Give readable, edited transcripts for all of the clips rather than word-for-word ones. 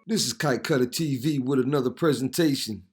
This is Kite Cutter TV with another presentation.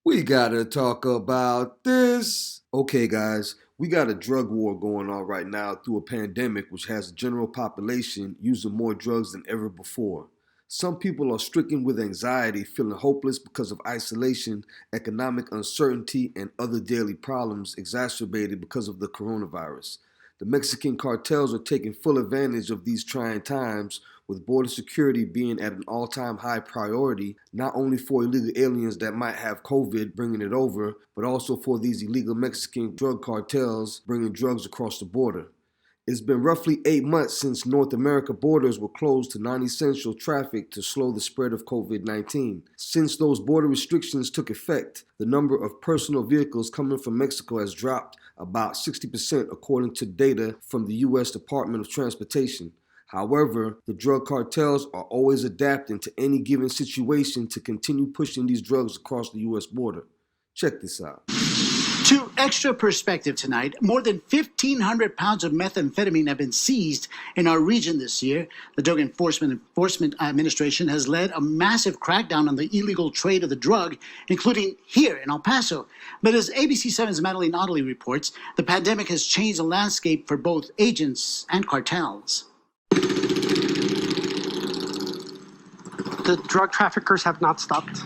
We gotta talk about this. Okay, guys, we got a drug war going on right now through a pandemic which has the general population using more drugs than ever before. Some people are stricken with anxiety, feeling hopeless because of isolation, economic uncertainty, and other daily problems exacerbated because of the coronavirus. The Mexican cartels are taking full advantage of these trying times, with border security being at an all-time high priority, not only for illegal aliens that might have COVID bringing it over, but also for these illegal Mexican drug cartels bringing drugs across the border. It's been roughly 8 months since North America borders were closed to non-essential traffic to slow the spread of COVID-19. Since those border restrictions took effect, the number of personal vehicles coming from Mexico has dropped about 60% according to data from the U.S. Department of Transportation. However, the drug cartels are always adapting to any given situation to continue pushing these drugs across the U.S. border. Check this out. To extra perspective tonight, more than 1,500 pounds of methamphetamine have been seized in our region this year. The Drug Enforcement Administration has led a massive crackdown on the illegal trade of the drug, including here in El Paso. But as ABC7's Madeline Audley reports, the pandemic has changed the landscape for both agents and cartels. The drug traffickers have not stopped.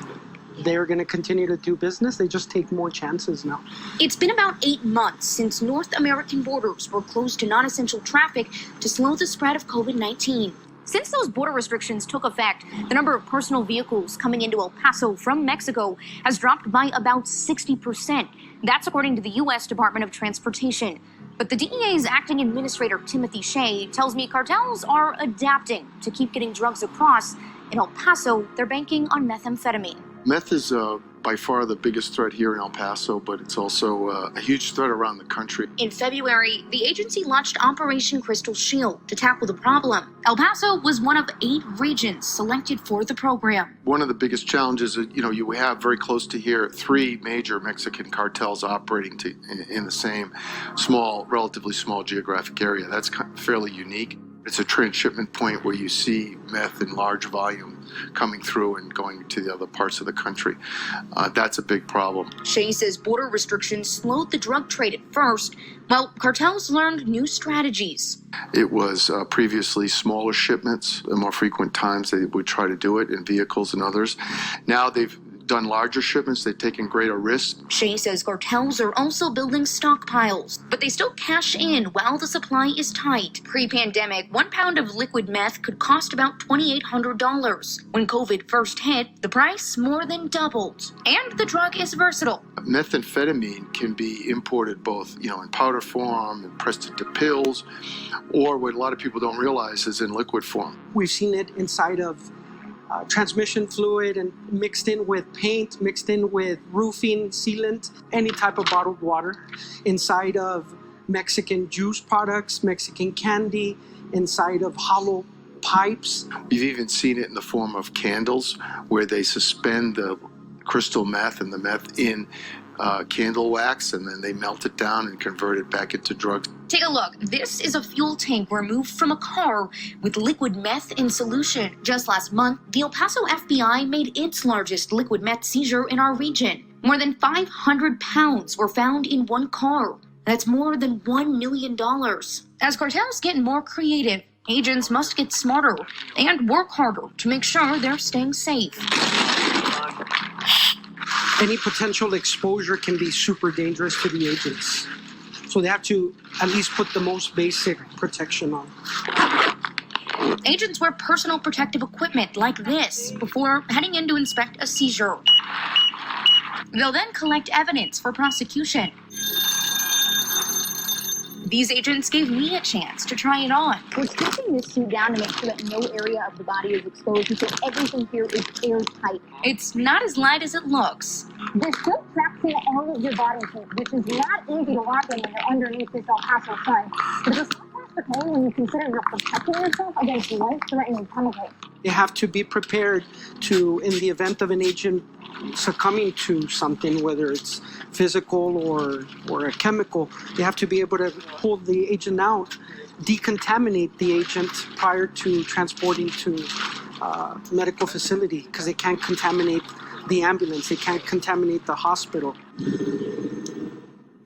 They're going to continue to do business. They just take more chances now. It's been about 8 months since North American borders were closed to non-essential traffic to slow the spread of COVID-19. Since those border restrictions took effect, the number of personal vehicles coming into El Paso from Mexico has dropped by about 60%. That's according to the U.S. Department of Transportation. But the DEA's acting administrator, Timothy Shea, tells me cartels are adapting to keep getting drugs across. In El Paso, they're banking on methamphetamine. Meth is by far the biggest threat here in El Paso, but it's also a huge threat around the country. In February, the agency launched Operation Crystal Shield to tackle the problem. El Paso was one of 8 regions selected for the program. One of the biggest challenges is, you have very close to here 3 major Mexican cartels operating in the same relatively small geographic area. That's fairly unique. It's a transshipment point where you see meth in large volume coming through and going to the other parts of the country. That's a big problem. Shea says border restrictions slowed the drug trade at first, while cartels learned new strategies. It was previously smaller shipments, and more frequent times they would try to do it in vehicles and others. Now they've done larger shipments, they've taken greater risks. Shea says cartels are also building stockpiles, but they still cash in while the supply is tight. Pre-pandemic, 1 pound of liquid meth could cost about $2,800. When COVID first hit, the price more than doubled. And the drug is versatile. Methamphetamine can be imported both, in powder form and pressed into pills, or what a lot of people don't realize is in liquid form. We've seen it inside of transmission fluid and mixed in with paint, mixed in with roofing, sealant, any type of bottled water, inside of Mexican juice products, Mexican candy, inside of hollow pipes. You've even seen it in the form of candles where they suspend the crystal meth and the meth in candle wax, and then they melt it down and convert it back into drugs. Take a look. This is a fuel tank removed from a car with liquid meth in solution. Just last month, the El Paso FBI made its largest liquid meth seizure in our region. More than 500 pounds were found in one car. That's more than $1 million. As cartels get more creative, agents must get smarter and work harder to make sure they're staying safe. Any potential exposure can be super dangerous to the agents. So they have to at least put the most basic protection on. Agents wear personal protective equipment like this before heading in to inspect a seizure. They'll then collect evidence for prosecution. These agents gave me a chance to try it on. We're stripping this suit down to make sure that no area of the body is exposed because everything here is airtight. It's not as light as it looks. The suit traps in all of your body heat, which is not easy to walk in when you're underneath this El Paso sun. But it's not practical when you consider you're protecting yourself against life-threatening chemicals. They have to be prepared to, in the event of an agent succumbing to something, whether it's physical or a chemical, they have to be able to pull the agent out, decontaminate the agent prior to transporting to medical facility because they can't contaminate the ambulance, they can't contaminate the hospital.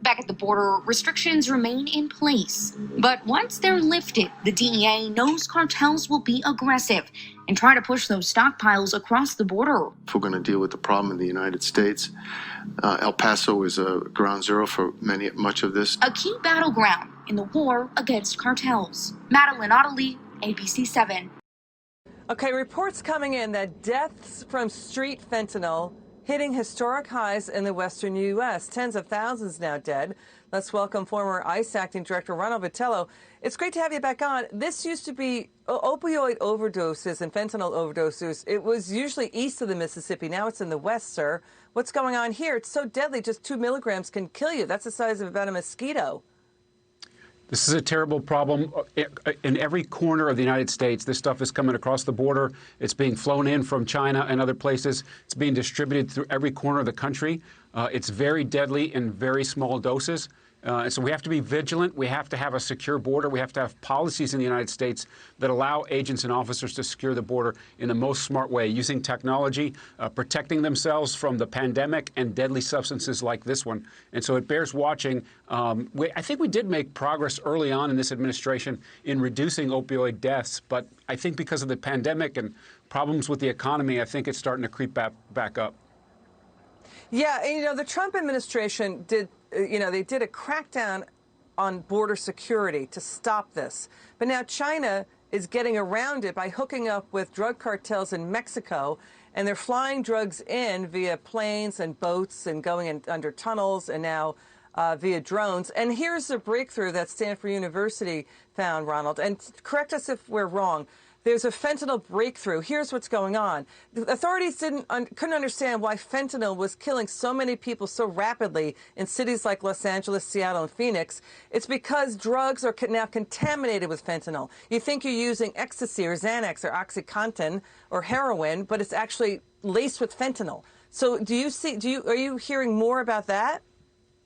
Back at the border, restrictions remain in place. But once they're lifted, the DEA knows cartels will be aggressive and try to push those stockpiles across the border. If we're going to deal with the problem in the United States, El Paso is a ground zero for much of this. A key battleground in the war against cartels. Madeline Ottley, ABC 7. Okay, reports coming in that deaths from street fentanyl hitting historic highs in the western U.S. Tens of thousands now dead. Let's welcome former ICE Acting Director Ronald Vitello. It's great to have you back on. This used to be opioid overdoses and fentanyl overdoses. It was usually east of the Mississippi. Now it's in the west, sir. What's going on here? It's so deadly. Just 2 milligrams can kill you. That's the size of about a mosquito. This is a terrible problem. In every corner of the United States, this stuff is coming across the border. It's being flown in from China and other places. It's being distributed through every corner of the country. It's very deadly in very small doses. And so we have to be vigilant. We have to have a secure border. We have to have policies in the United States that allow agents and officers to secure the border in the most smart way, using technology, protecting themselves from the pandemic and deadly substances like this one. And so it bears watching. I think we did make progress early on in this administration in reducing opioid deaths. But I think because of the pandemic and problems with the economy, I think it's starting to creep back up. Yeah, and, the Trump administration did, they did a crackdown on border security to stop this. But now China is getting around it by hooking up with drug cartels in Mexico, and they're flying drugs in via planes and boats and going in under tunnels and now via drones. And here's the breakthrough that Stanford University found, Ronald. And correct us if we're wrong. There's a fentanyl breakthrough. Here's what's going on. The authorities couldn't understand why fentanyl was killing so many people so rapidly in cities like Los Angeles, Seattle, and Phoenix. It's because drugs are now contaminated with fentanyl. You think you're using ecstasy or Xanax or OxyContin or heroin, but it's actually laced with fentanyl. So are you hearing more about that?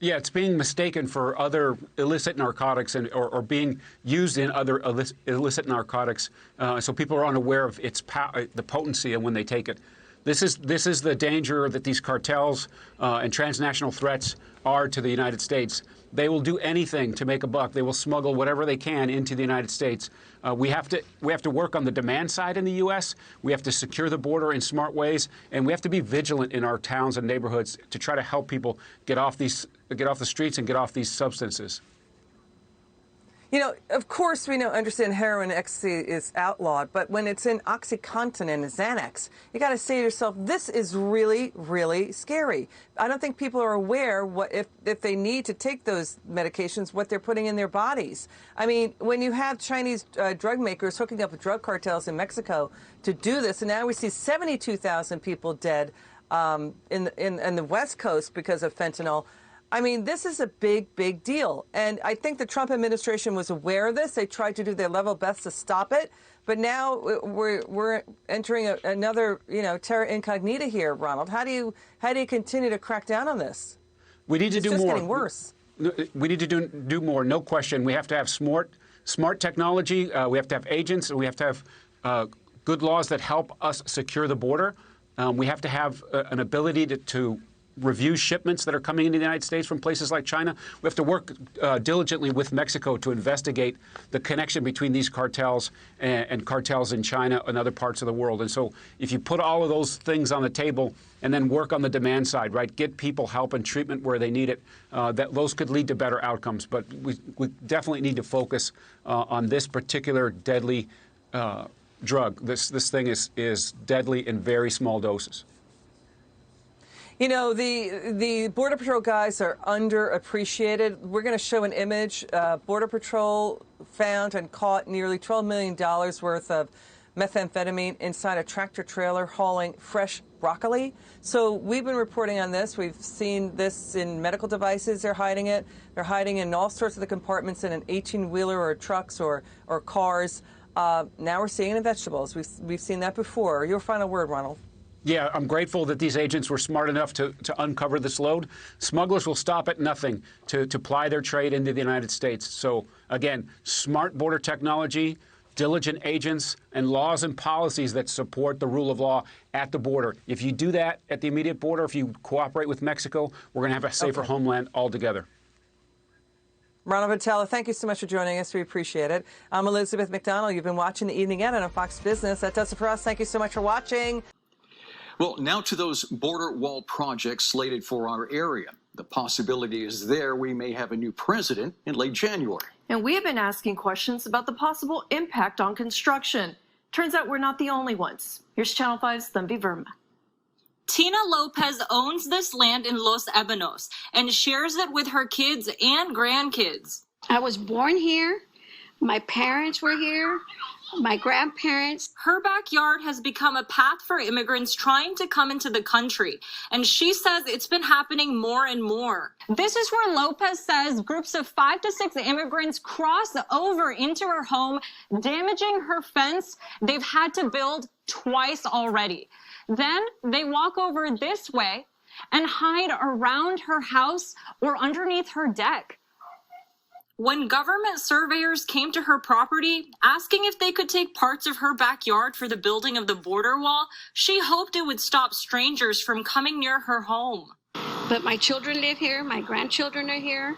Yeah, it's being mistaken for other illicit narcotics or being used in other illicit narcotics. So people are unaware of the potency and when they take it. This is the danger that these cartels and transnational threats are to the United States. They will do anything to make a buck. They will smuggle whatever they can into the United States. We have to work on the demand side in the U.S. We have to secure the border in smart ways, and we have to be vigilant in our towns and neighborhoods to try to help people get off the streets and get off these substances. Of course, we understand heroin and ecstasy is outlawed, but when it's in OxyContin and Xanax, you got to say to yourself, this is really, really scary. I don't think people are aware if they need to take those medications, what they're putting in their bodies. I mean, when you have Chinese drug makers hooking up with drug cartels in Mexico to do this, and now we see 72,000 people dead in the West Coast because of fentanyl. I mean, this is a big, big deal. And I think the Trump administration was aware of this. They tried to do their level best to stop it. But now we're entering another, terra incognita here, Ronald. How do you continue to crack down on this? We need to do more. It's just getting worse. We need to do more, no question. We have to have smart technology. We have to have agents, and we have to have good laws that help us secure the border. We have to have an ability to review shipments that are coming into the United States from places like China. We have to work diligently with Mexico to investigate the connection between these cartels and cartels in China and other parts of the world. And so if you put all of those things on the table and then work on the demand side, right, get people help and treatment where they need it, those could lead to better outcomes. But we definitely need to focus on this particular deadly drug. This thing is deadly in very small doses. The Border Patrol guys are underappreciated. We're going to show an image. Border Patrol found and caught nearly $12 million worth of methamphetamine inside a tractor trailer hauling fresh broccoli. So we've been reporting on this. We've seen this in medical devices. They're hiding it. They're hiding in all sorts of the compartments in an 18-wheeler or trucks or cars. Now we're seeing it in vegetables. We've seen that before. Your final word, Ronald. Yeah, I'm grateful that these agents were smart enough to uncover this load. Smugglers will stop at nothing to ply their trade into the United States. So, again, smart border technology, diligent agents, and laws and policies that support the rule of law at the border. If you do that at the immediate border, if you cooperate with Mexico, we're going to have a safer homeland altogether. Ronald Vitella, thank you so much for joining us. We appreciate it. I'm Elizabeth McDonald. You've been watching The Evening Edit on Fox Business. That does it for us. Thank you so much for watching. Well, now to those border wall projects slated for our area. The possibility is there we may have a new president in late January. And we have been asking questions about the possible impact on construction. Turns out we're not the only ones. Here's Channel 5's Tanvi Verma. Tina Lopez owns this land in Los Ebanos and shares it with her kids and grandkids. I was born here. My parents were here. My grandparents. Her backyard has become a path for immigrants trying to come into the country, and she says it's been happening more and more. This is where Lopez says groups of 5 to 6 immigrants cross over into her home, damaging her fence. They've had to build twice already. Then they walk over this way and hide around her house or underneath her deck. When government surveyors came to her property, asking if they could take parts of her backyard for the building of the border wall, she hoped it would stop strangers from coming near her home. But my children live here, my grandchildren are here,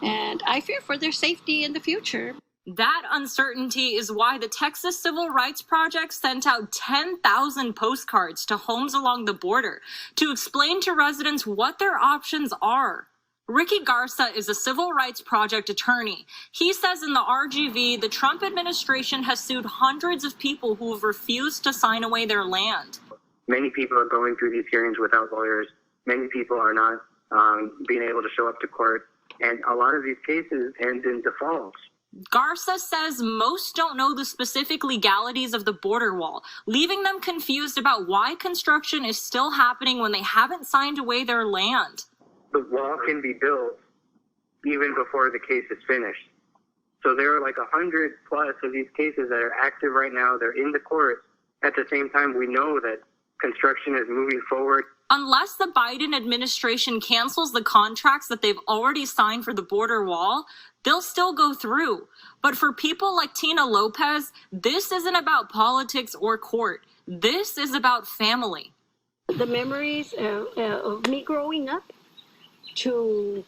and I fear for their safety in the future. That uncertainty is why the Texas Civil Rights Project sent out 10,000 postcards to homes along the border to explain to residents what their options are. Ricky Garza is a civil rights project attorney. He says in the RGV, the Trump administration has sued hundreds of people who have refused to sign away their land. Many people are going through these hearings without lawyers. Many people are not being able to show up to court. And a lot of these cases end in defaults. Garza says most don't know the specific legalities of the border wall, leaving them confused about why construction is still happening when they haven't signed away their land. The wall can be built even before the case is finished. So there are like 100 plus of these cases that are active right now. They're in the courts. At the same time, we know that construction is moving forward. Unless the Biden administration cancels the contracts that they've already signed for the border wall, they'll still go through. But for people like Tina Lopez, this isn't about politics or court. This is about family. The memories of me growing up, for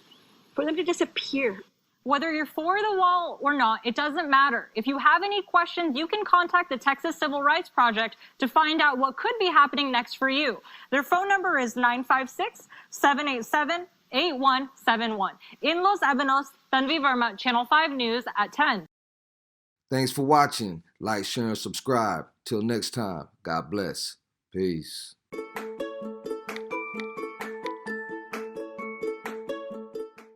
them to disappear. Whether you're for the wall or not, it doesn't matter. If you have any questions, you can contact the Texas Civil Rights Project to find out what could be happening next for you. Their phone number is 956-787-8171. In Los Ebanos, Tanvi Verma, Channel 5 News at 10. Thanks for watching. Like, share, and subscribe. Till next time, God bless. Peace.